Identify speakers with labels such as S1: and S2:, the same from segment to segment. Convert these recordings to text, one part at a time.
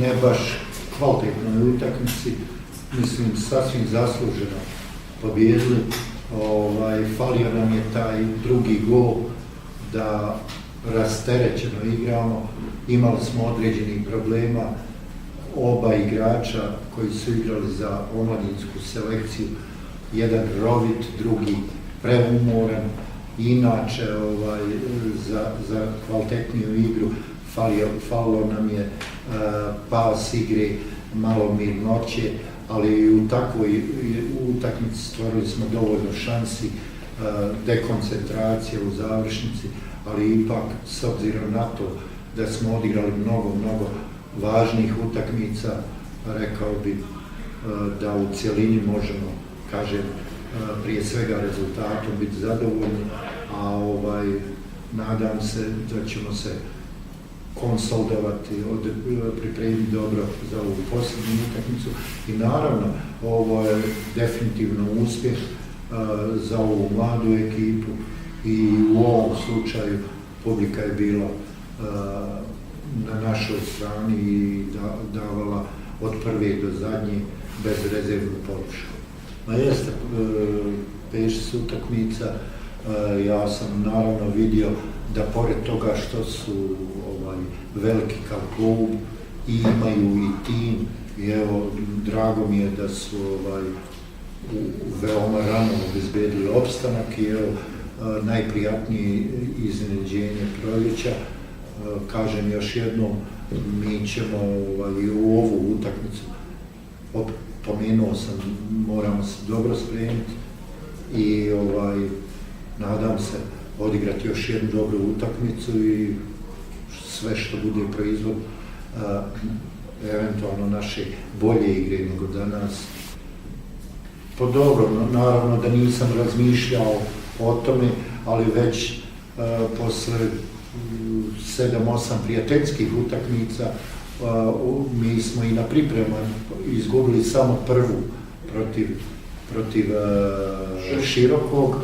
S1: ne baš kvalitetnoj utakmici, mislim sasvim zasluženo pobijedili. Falio nam je taj drugi gol da rasterećeno igramo, imali smo određenih problema, oba igrača koji su igrali za omladinsku selekciju, jedan rovit, drugi preumoran, inače za kvalitetniju igru falilo nam je pas igre, malo mirnoće, ali u takvoj utakmici stvorili smo dovoljno šansi, dekoncentracije u završnici, ali ipak s obzirom na to da smo odigrali mnogo važnih utakmica, rekao bi da u cjelini možemo, kažem, prije svega rezultatom biti zadovoljni, a nadam se da ćemo se konsolidovati, pripremiti dobro za ovu posljednju utakmicu i naravno ovo je definitivno uspjeh za ovu mladu ekipu i u ovom slučaju publika je bila na našoj strani i davala od prve do zadnje bezrezervnu podršku. Ma jeste, 5-6 utakmica, ja sam naravno vidio da pored toga što su veliki kao klub i imaju i tim, i evo, drago mi je da su veoma rano obezbedili opstanak i evo, najprijatnije iznenađenje proljeća. Kažem još jednom, mi ćemo i u ovu utakmicu, pomenuo sam, moramo se dobro spremiti i nadam se odigrati još jednu dobru utakmicu i sve što bude proizvod eventualno naše bolje igre nego danas. Pa dobro, naravno da nisam razmišljao o tome, ali već posle 7-8 prijateljskih utakmica mi smo i na pripremu izgubili samo prvu protiv Širokog,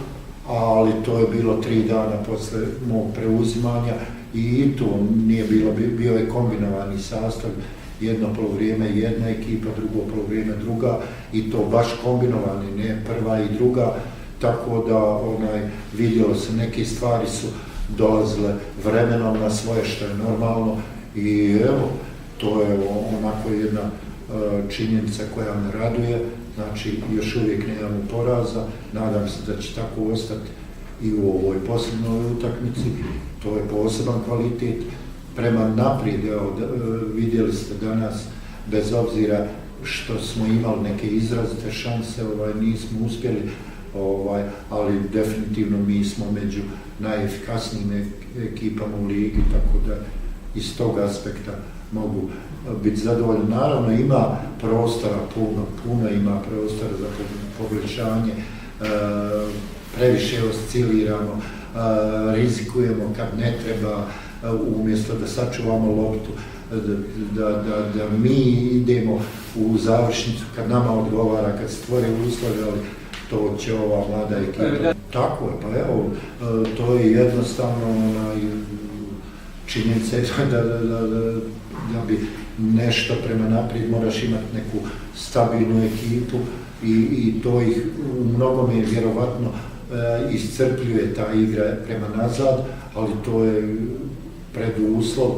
S1: ali to je bilo 3 dana posle mog preuzimanja i to nije bilo, bio je kombinovani sastav, jedno polovrijeme jedna ekipa, drugo polovrijeme druga i to baš kombinovani, ne prva i druga, tako da vidjelo se, neke stvari su dolazile vremenom na svoje što je normalno i evo, to je onako jedna činjenica koja me raduje, znači još uvijek nemamo poraza, nadam se da će tako ostati i u ovoj posljednjoj utakmici, to je poseban kvalitet. Prema naprijed, evo, vidjeli ste danas, bez obzira što smo imali neke izrazite šanse, nismo uspjeli, ali definitivno mi smo među najefikasnijim ekipama u ligi, tako da iz tog aspekta mogu biti zadovoljni. Naravno ima prostora, puno ima prostora za poboljšanje, previše osciliramo, rizikujemo kad ne treba, umjesto da sačuvamo loptu, da mi idemo u završnicu kad nama odgovara, kad stvore uslove, ali to će ova mlada ekipa. Tako je, pa evo, to je jednostavno činjenica da bi nešto prema naprijed moraš imati neku stabilnu ekipu i to ih u mnogome vjerovatno iscrpljuje ta igra prema nazad, ali to je preduslov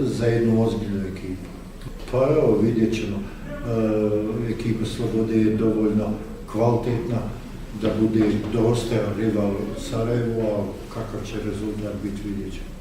S1: za jednu ozbiljnu ekipu. Pa evo, vidjet ćemo, ekipa Slobode je dovoljno kvalitetna da bude dostojan rival Sarajevu, a kakav će rezultat biti vidjet ćemo.